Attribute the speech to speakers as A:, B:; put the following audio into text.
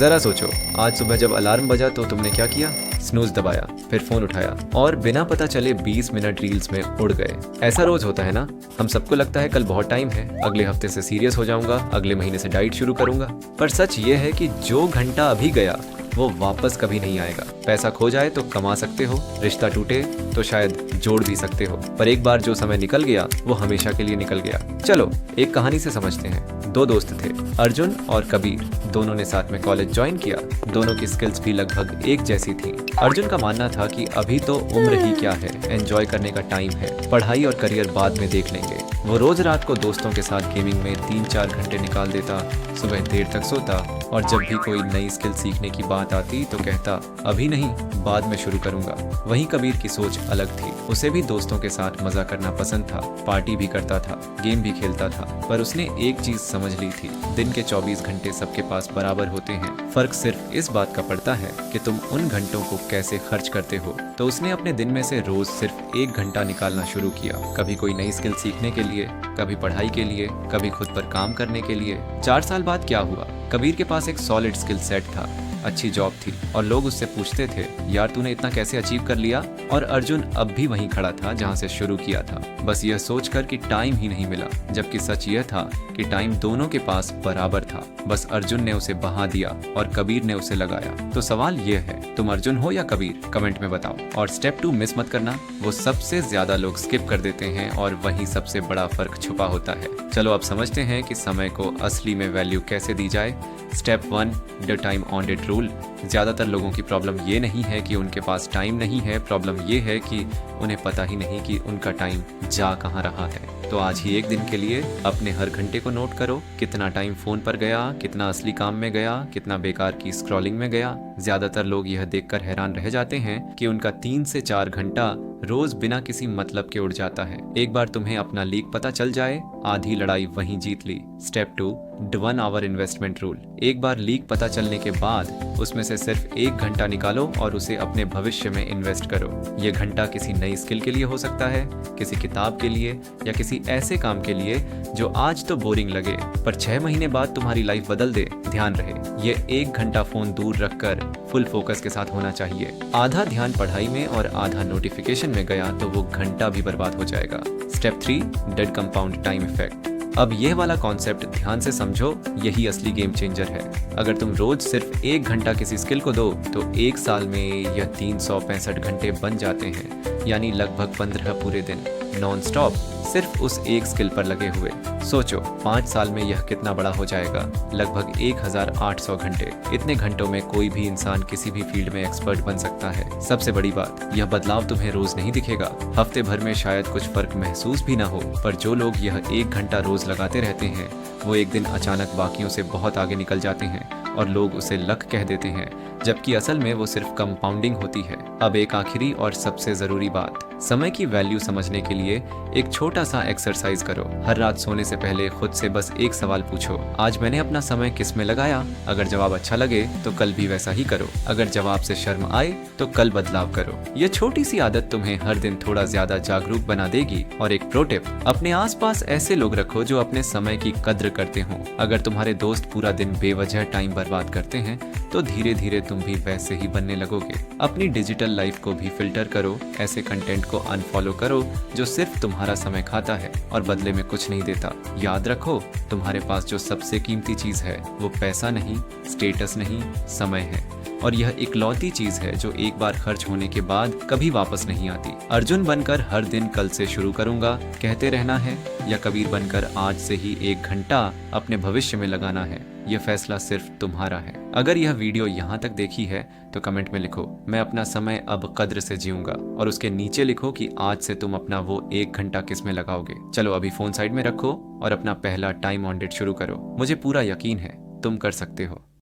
A: जरा सोचो, आज सुबह जब अलार्म बजा तो तुमने क्या किया? स्नूज दबाया, फिर फोन उठाया और बिना पता चले 20 मिनट रील्स में उड़ गए। ऐसा रोज होता है ना? हम सबको लगता है कल बहुत टाइम है, अगले हफ्ते से सीरियस हो जाऊंगा, अगले महीने से डाइट शुरू करूंगा। पर सच ये है कि जो घंटा अभी गया वो वापस कभी नहीं आएगा। पैसा खो जाए तो कमा सकते हो, रिश्ता टूटे तो शायद जोड़ भी सकते हो, पर एक बार जो समय निकल गया वो हमेशा के लिए निकल गया। चलो एक कहानी से समझते हैं। दो दोस्त थे, अर्जुन और कबीर। दोनों ने साथ में कॉलेज ज्वाइन किया। दोनों की स्किल्स भी लगभग एक जैसी थी। अर्जुन का मानना था कि अभी तो उम्र ही क्या है, एंजॉय करने का टाइम है, पढ़ाई और करियर बाद में देख लेंगे। वो रोज रात को दोस्तों के साथ गेमिंग में 3-4 घंटे निकाल देता, सुबह देर तक सोता और जब भी कोई नई स्किल सीखने की बात आती तो कहता अभी नहीं, बाद में शुरू करूंगा। वहीं कबीर की सोच अलग थी। उसे भी दोस्तों के साथ मजा करना पसंद था, पार्टी भी करता था, गेम भी खेलता था, पर उसने एक चीज समझ ली थी, दिन के 24 घंटे सबके पास बराबर होते हैं। फर्क सिर्फ इस बात का पड़ता है कि तुम उन घंटों को कैसे खर्च करते हो। तो उसने अपने दिन में से रोज सिर्फ 1 घंटा निकालना शुरू किया, कभी कोई नई स्किल सीखने के लिए, कभी पढ़ाई के लिए, कभी खुद पर काम करने के लिए। 4 साल बाद क्या हुआ? कबीर के पास एक सॉलिड स्किल सेट था, अच्छी जॉब थी और लोग उससे पूछते थे यार तूने इतना कैसे अचीव कर लिया? और अर्जुन अब भी वहीं खड़ा था जहां से शुरू किया था, बस यह सोचकर कि टाइम ही नहीं मिला। जबकि सच यह था कि टाइम दोनों के पास बराबर था, बस अर्जुन ने उसे बहा दिया और कबीर ने उसे लगाया। तो सवाल यह है, तुम अर्जुन हो या कबीर? कमेंट में बताओ। और स्टेप 2 मिस मत करना, वो सबसे ज्यादा लोग स्किप कर देते हैं और वहीं सबसे बड़ा फर्क छुपा होता है। चलो अब समझते हैं कि समय को असली में वैल्यू कैसे दी जाए। Step 1, the time audit rule. ज्यादातर लोगों की प्रॉब्लम ये नहीं है कि उनके पास टाइम नहीं है, प्रॉब्लम ये है कि उन्हें पता ही नहीं कि उनका टाइम जा कहाँ रहा है। तो आज ही एक दिन के लिए अपने हर घंटे को नोट करो, कितना टाइम फोन पर गया, कितना असली काम में गया, कितना बेकार की स्क्रॉलिंग में गया। ज्यादातर लोग यह देखकर हैरान रह जाते हैं कि उनका 3 से 4 घंटा रोज बिना किसी मतलब के उड़ जाता है। एक बार तुम्हें अपना लीक पता चल जाए, आधी लड़ाई वहीं जीत ली। Step 2, 1 hour investment rule. एक बार लीक पता चलने के बाद उसमें से सिर्फ 1 घंटा निकालो और उसे अपने भविष्य में इन्वेस्ट करो। ये घंटा किसी नई स्किल के लिए हो सकता है, किसी किताब के लिए या किसी ऐसे काम के लिए जो आज तो बोरिंग लगे पर 6 महीने बाद तुम्हारी लाइफ बदल दे। ध्यान रहे, ये 1 घंटा फोन दूर रखकर फुल फोकस के साथ होना चाहिए। आधा ध्यान पढ़ाई में और आधा नोटिफिकेशन में गया तो वो घंटा भी बर्बाद हो जाएगा। Step 3, dead compound time effect. अब यह वाला कॉन्सेप्ट ध्यान से समझो, यही असली गेम चेंजर है। अगर तुम रोज सिर्फ 1 घंटा किसी स्किल को दो तो 1 साल में यह 365 घंटे बन जाते हैं, यानी लगभग 15 पूरे दिन नॉन स्टॉप सिर्फ उस एक स्किल पर लगे हुए। सोचो 5 साल में यह कितना बड़ा हो जाएगा, लगभग 1800 घंटे। इतने घंटों में कोई भी इंसान किसी भी फील्ड में एक्सपर्ट बन सकता है। सबसे बड़ी बात, यह बदलाव तुम्हें रोज नहीं दिखेगा, हफ्ते भर में शायद कुछ फर्क महसूस भी ना हो, पर जो लोग यह 1 घंटा रोज लगाते रहते हैं वो एक दिन अचानक बाकियों से बहुत आगे निकल जाते हैं और लोग उसे लक कह देते हैं, जबकि असल में वो सिर्फ कंपाउंडिंग होती है। अब एक आखिरी और सबसे जरूरी बात, समय की वैल्यू समझने के लिए एक छोटा सा एक्सरसाइज करो। हर रात सोने से पहले खुद से बस एक सवाल पूछो, आज मैंने अपना समय किस में लगाया? अगर जवाब अच्छा लगे तो कल भी वैसा ही करो, अगर जवाब से शर्म आए तो कल बदलाव करो। ये छोटी सी आदत तुम्हें हर दिन थोड़ा ज्यादा जागरूक बना देगी। और एक प्रो टिप, अपने आसपास ऐसे लोग रखो जो अपने समय की कद्र करते हो। अगर तुम्हारे दोस्त पूरा दिन बेवजह टाइम बर्बाद करते हैं तो धीरे धीरे तुम भी वैसे ही बनने लगोगे। अपनी डिजिटल लाइफ को भी फिल्टर करो, ऐसे कंटेंट को अनफॉलो करो जो सिर्फ तुम्हारा समय खाता है और बदले में कुछ नहीं देता। याद रखो, तुम्हारे पास जो सबसे कीमती चीज है वो पैसा नहीं, स्टेटस नहीं, समय है। और यह इकलौती चीज है जो एक बार खर्च होने के बाद कभी वापस नहीं आती। अर्जुन बनकर हर दिन कल से शुरू करूंगा कहते रहना है, या कबीर बनकर आज से ही 1 घंटा अपने भविष्य में लगाना है। यह फैसला सिर्फ तुम्हारा है। अगर यह वीडियो यहाँ तक देखी है तो कमेंट में लिखो, मैं अपना समय अब कद्र से जीऊंगा, और उसके नीचे लिखो कि आज से तुम अपना वो 1 घंटा किस में लगाओगे। चलो अभी फोन साइड में रखो और अपना पहला टाइम ऑडिट शुरू करो। मुझे पूरा यकीन है तुम कर सकते हो।